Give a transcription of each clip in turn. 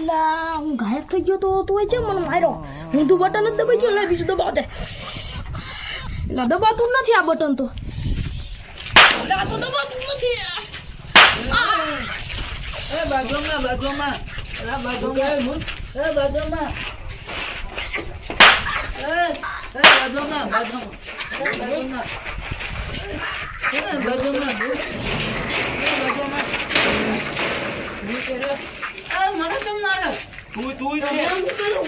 એલા હું ગાયબ થઈ ગયો તો તોય છે મને માર્યો. હું તો બટન જ દબાઈ ગયો. લે બીજું દબાવ દે. એલા દબાતું નથી આ બટન તો. એલા તો દબાતું નથી. એ બાજુમાં એલા બાજુમાં એ બાજુમાં મને કેમ મારે તું છે મને હું કરું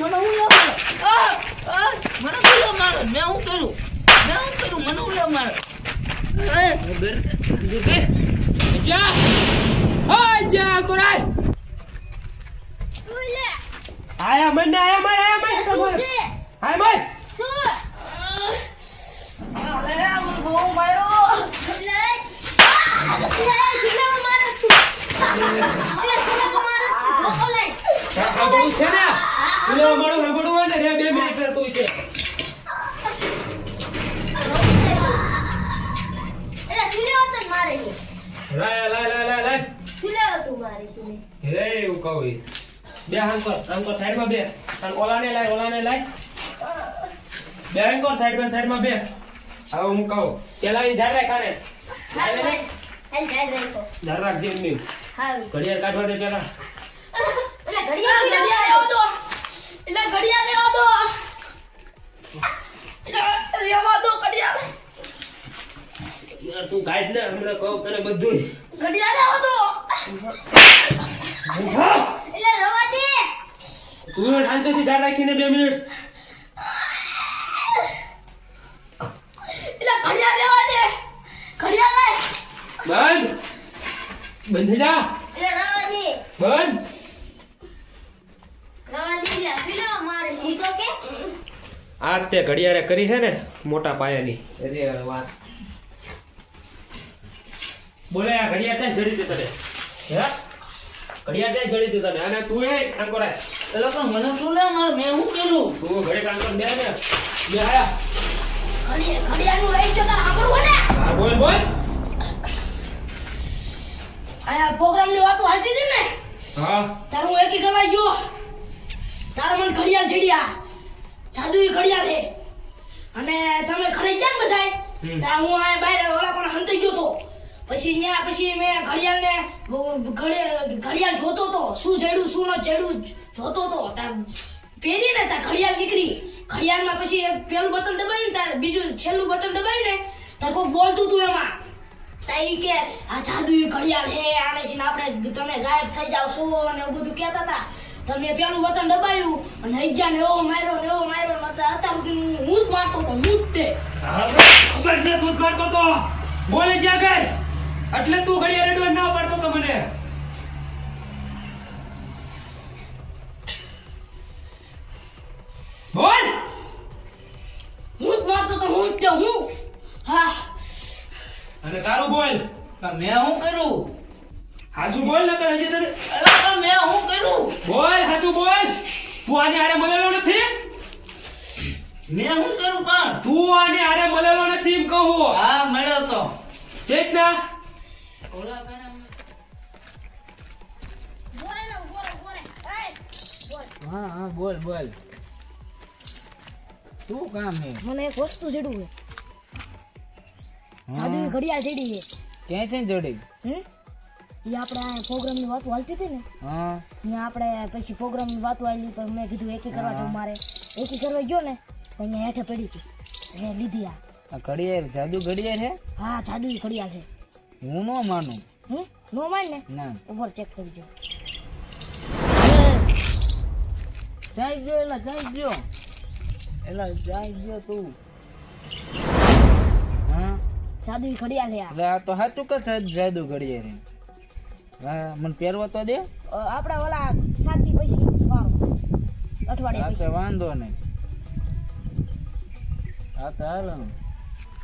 મને હું મારે મેં હું કરું મને હું મારે જા જા કોરાય સુલે આયા મને આયા મને હાય મય શું અલે મને બહુ માર્યો લે સુલે મારે તું લે સુલે મારે ઓલે આ બહુ છે ને સુલે મારું રબડું ને રે 2 મિનિટ તું છે એલા સુલે ઓતન મારે છે લાય સુલે તું મારે સુલે રે એવું કહું બે આંકર સાઈડમાં બે અને ઓલાને લાય બે આંકર સાઈડમાં બે હવે હું કહું પેલા એ ઝાડ રાખ આને હેલ રાખો ઝાડ રાખજે એમની હા ઘડિયાળ કાઢવા દે પેલા એલા ઘડિયાળ લેવા દો એલા ઘડિયાળ લેવા દો એલા લેવા દો ઘડિયાળ યાર તું ગાઈડ ને હમણાં કહું તને બધું ઘડિયાળ લેવા દો હા એલા રવા દે તું શાંતિથી ઝાડ રાખીને 2 મિનિટ એલા ઘડિયાળ લેવા દે ઘડિયાળ લે બંધ થઈ જા એલા રવા દે બંધ રવા દે એલા સુલે મારે સીધો કે આ તે ઘડિયાળે કરી છે ને મોટા પાયાની અરે વાત બોલે આ ઘડિયાળ ક્યાં જડી હતી તને હે ઘડિયાળ ક્યાં જડી હતી તને અને તું એ કામ કરાય એટલે પણ મને શું લે મારે મેં શું કર્યું તું ઘરે કામ કર બે ને બે આયા ઘડિયાળનું રહી છે તાર સાંભળવું ને હા બોલ આ પ્રોગ્રામની વાતો હાલતી હતી ને હા તાર હું એકી કરવા ગયો તાર મને ઘડિયાળ જડ્યા જાદુઈ ઘડિયાળ છે અને તમે ખરી ગયા ને બધાય તા હું આ બહાર ઓલા પણ હંતાઈ ગયો તો પછી મેં ઘડિયાળ જોતો તો શું જડ્યું શું ન જડ્યું જોતો તો તા પહેરીને તા ઘડિયાળ નીકળી ઘડિયાળમાં પછી એક પેલું બટન દબાવ્યું ને તાર બીજું છેલ્લું બટન દબાવ્યું ને તાર કોઈ બોલતું તું એમાં તા ઈ કે આ જાદુઈ ઘડિયાળ હે આને છે ને આપણે તમે ગાયબ થઈ જાવ છો અને એવું બધું કહેતા હતા તમે પેલું બટન દબાવ્યું અને હૈજાને એવો માર્યો મતલબ અત્યારે હું જ મારતો તો હું જ તે ખબર છે તું જ મારતો તો બોલે જ્યાં ગઈ એટલે તું ઘડિયાળ રેડવા ના પાડતો તો મને બોલ હું જ મારતો તો હું જ તે હું હા અને તારું બોલ મેં શું કર્યું હાસુ બોલ ન કર હજી તને અલા મેં શું કર્યું બોલ હાસુ બોલ તું આને હારે મળેલો નથી મેં શું કર્યું પણ તું આને હારે મળેલો નથી એમ કહું હા મળ્યો તો ઠીક ના ઓલા કણે બોરે હા બોલ શું કામ હે મને એક વસ્તુ જડું છે જાદુઈ ઘડિયાળ જડી છે ક્યાંથી જડી ઈ આપણે આ પ્રોગ્રામની વાતો હાલતી હતી ને હા ત્યાં આપણે પછી પ્રોગ્રામની વાતો આવેલી પણ મેં કીધું એકી કરવા જવું મારે એકી કરવા ગયો ને તો અહીંયા હેઠે પડી હતી મેં લીધી આ ઘડિયાળ જાદુ ઘડિયાળ છે હા જાદુઈ ઘડિયાળ છે હું ન માનું નો માન ને ના ઉપર ચેક કરજો જાય જો તું હા જાદુઈ ઘડિયાળ છે એટલે આ તો સાચું કે જાદુ ઘડિયાળ છે હા મને પહેરવા તો દે આપડા ઓલા 7 દી પછી વારો અઠવાડિયા આ તો પછી વાંધો નહીં આ તો હાલ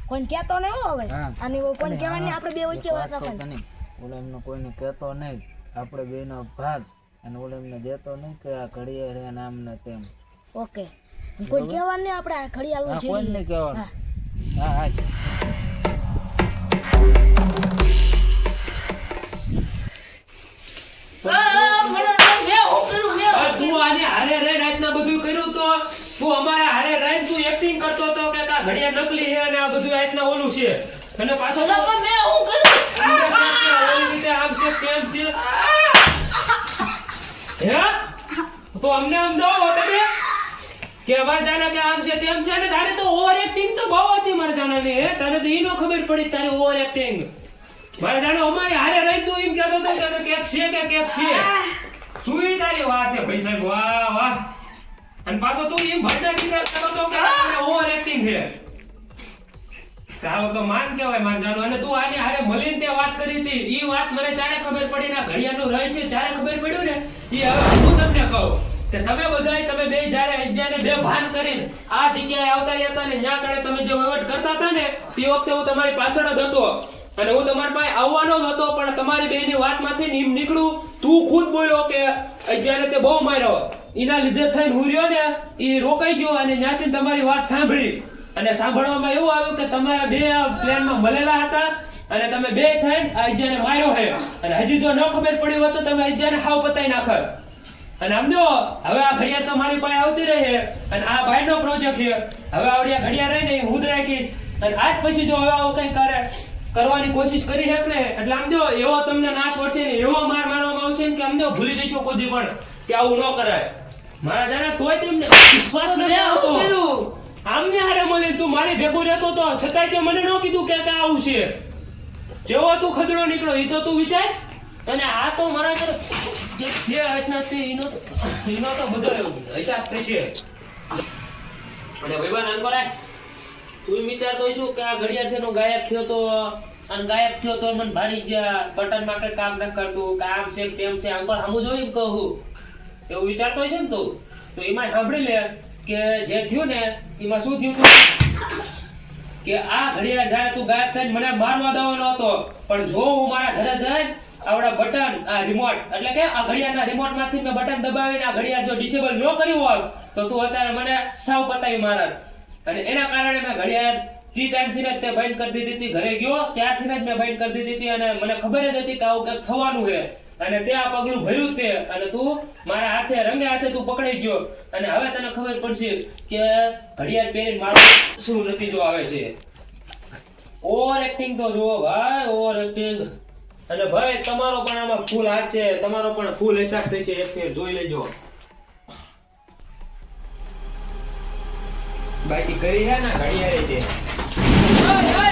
કોઈ કહેતો ન હવે હા. આની કોઈ કહેવાની આપણે બે વચ્ચે વાત રાખવાની નહીં ઓલા એમને કોઈને કહેતો નહીં આપણે બેનો ભાગ અને ઓલા એમને દેતો નહીં કે આ ઘડિયાળ છે નામ ને તેમ ઓકે કોઈ કહેવાનું નહીં આપણે આ ઘડિયાળનું હા છે કોઈ નહીં કહેવાનું હા. હા હા અરે એક્ટિંગ કરતો હતો કે આ ઘડિયાળ નકલી છે અને આ બધું આ રીતના ઓલું છે અને પાછો અલા, પણ મેં શું કર્યું? ઓલી રીતે આમ છે તેમ છે હે તો અમને સમજાવો તમે કે અમારે જાણે કે આમ છે તેમ છે અને તારે તો ઓવર એક્ટિંગ તો બહુ હતી મારે જાણે હે તને તો ઈ નો ખબર પડી તારી ઓવર એક્ટિંગ મારે જાણે અમારી હારે રહી તું એમ કહેતો હતો કે કેક છે કે કેક છે સુઈ તારી વાત છે ભાઈ સાહેબ વાહ વાહ અને પાછો તું એમ ભાઈના કીધા કરો તો કે ઓવર એક્ટિંગ છે તારો તો માન કહેવાય માર જાણો અને તું આની હારે મળીને તે વાત કરી હતી ઈ વાત મને ચારે ખબર પડી ને ઘડિયાળનું રહસ્ય ચારે ખબર પડ્યું ને ઈ હવે હું તમને કહું કે તમે બધાય તમે બે જ્યારે અજ્જાને બે ભાન કરીને આ જગ્યાએ આવતા રહ્યા હતા ને ન્યા કણે તમે જે વહીવટ કરતા હતા ને તે વખતે હું તમારી પાછળ જ હતો અને હું તમારી પાસે આવવાનો જ હતો પણ તમારી બેની વાતમાંથી ને એમ નીકળું તું ખુદ બોલ્યો કે અજ્જાને તે બહુ માર્યો એના લીધે થઈને હું રહ્યો ને ઈ રોકાઈ ગયો અને ત્યાંથી તમારી વાત સાંભળી અને સાંભળવામાં એવું આવ્યું કે તમારા બે પ્લેનમાં મળેલા હતા અને તમે બે થઈને આ અજ્જાને માર્યો છે અને હજી જો ન ખબર પડી હોત તો તમે અજ્જાને હાવ પતાઈ નાખત અને સમજો હવે આ ઘડિયાળ તો મારી પાસે આવતી રહે અને આ ભાઈનો પ્રોજેક્ટ છે હવે આવડી આ ઘડિયાળ રહી ને હું જ રાખીશ અને આજ પછી જો હવે આવું કંઈ કરવાની કોશિશ કરી શકને એટલે સમજો એવો તમને નાશ વળશે ને એવો માર મારવામાં આવશે ને કે સમજો ભૂલી જઈશો કોઈ પણ કે આવું ન કરાય મારા જાણે તોય તેમને વિશ્વાસ નથી આવતો આમને હારે મળી તું મારી ભેગું રહેતો તો છતાંય તે મને ન કીધું કે આવું છે જેવો તું ખદડો નીકળો એ તો તું વિચાર અને આ તો મારા ઘરે જે છે આજનાથી એનો તો બધો હિસાબ થશે અને ભાઈબંધ અનકોરે તું વિચારતો છું કે આ ઘડિયાળ થેનો ગાયબ થયો તો અને ગાયબ થયો તો મને ભારી ગયા બટન માં કઈ કામ ન કરતું કામ છે તેમ છે અંકલ હમું જોઈ કહું એવું વિચારતો છે ને તું તો એમાં સાંભળી લે કે જે થયું ને એમાં શું થયું તું કે આ ઘડિયાળ જ્યારે તું ગાયબ થઈને મને મારવા દેવાનો હતો પણ જો હું મારા ઘરે જઈને આવડા બટન આ રિમોટ એટલે કે આ ઘડિયાળના રિમોટ માંથી મેં બટન દબાવીને આ ઘડિયાળ જો ડિસેબલ ન કર્યું હોત તો તું અત્યારે મને સાવ પતાવી મારત અને એના કારણે મેં ઘડિયાળ ટી ટાઈમ થી જ તે બંધ કરી દીધી હતી ઘરે ગયો ત્યારથી જ મેં બંધ કરી દીધી હતી અને મને ખબર જ હતી કે આવું કંઈક થવાનું છે અને તે આ પગલું ભર્યું તે અને તું મારા હાથે રંગે હાથે તું પકડાઈ ગયો અને હવે તને ખબર પડશે કે ઘડિયાળ પહેરીને મારું શું નતીજો આવે છે ઓવર એક્ટિંગ તો જુઓ ભાઈ ઓવર એક્ટિંગ અને ભાઈ તમારો પણ આમાં ફૂલ હાથ છે તમારો પણ ફૂલ હિસાબ થશે એક ફેર જોઈ લેજો બાકી કરી હે ને ઘડિયાળે છે